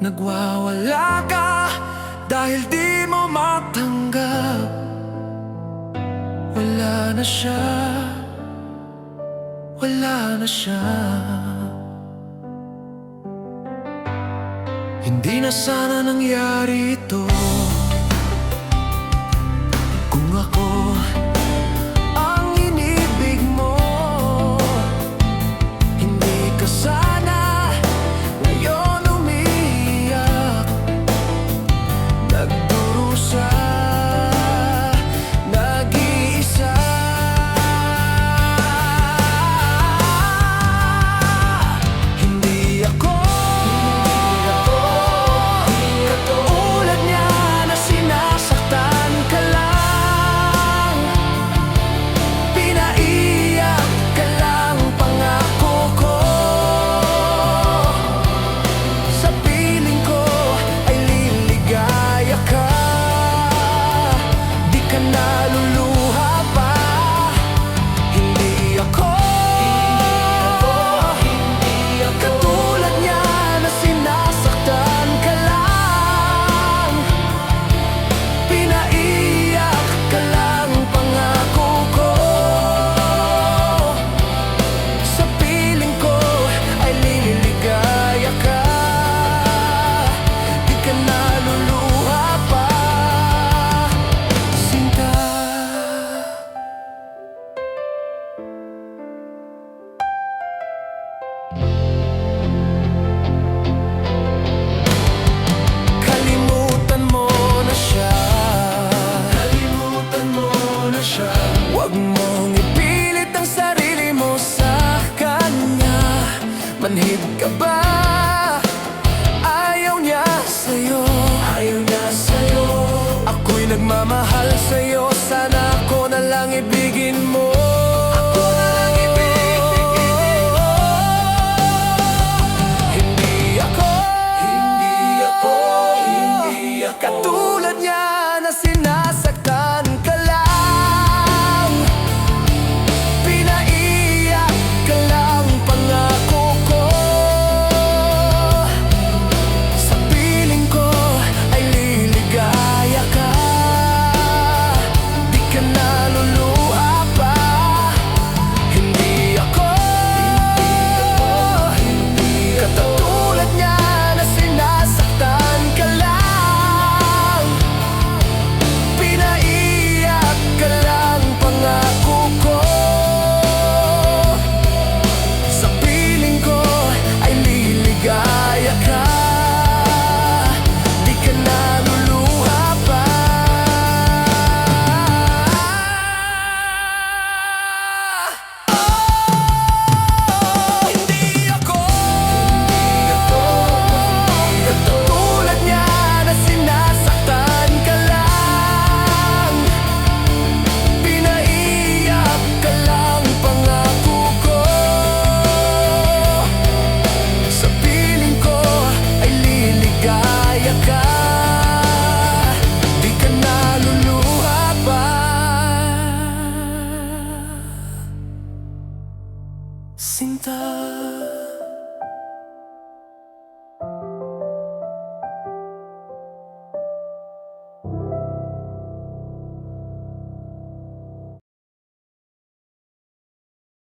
Nagwawala ka dahil di mo matanggap. Wala na siya, wala na siya. Hindi na sana nangyari ito kung ako ang inibig mo. Hindi ka sana ngayon umiiyak, nagdurusa, nag-iisa. Hindi ako katulad niya na sinasaktan ka lang, pinaiyak ka lang. Pangako ko sa piling ko ay liligaya ka, di ka naluluha pa. Hindi ako katulad niya na sinasaktan ka lang, pinaiyak ka lang. Pangako ko sa piling ko ay liligaya ka, di ka naluluha pa, sinta. Kalimutan mo na siya, kalimutan mo na siya. Huwag mong ipilit ang sarili mo sa kanya. Manhid ka ba? Ayaw niya sa'yo, ayaw niya sa'yo. Ako'y nagmamahal sa'yo, sana ako na lang ibigin mo. Ako na lang ibigin mo. Hindi ako katulad niya na sinasaktan ka lang, pinaiyak ka lang. Pangako ko sa piling ko ay liligaya ka, di ka naluluha pa. Hindi ako katulad niya na sinasaktan ka lang, pinaiyak ka lang. Pangako ko sa piling ko ay liligaya ka, di ka naluluha pa. Hindi ako katulad niya na sinasaktan ka lang, pinaiyak ka lang. Pangako ko sa piling ko ay liligaya ka, di ka naluluha pa, sinta.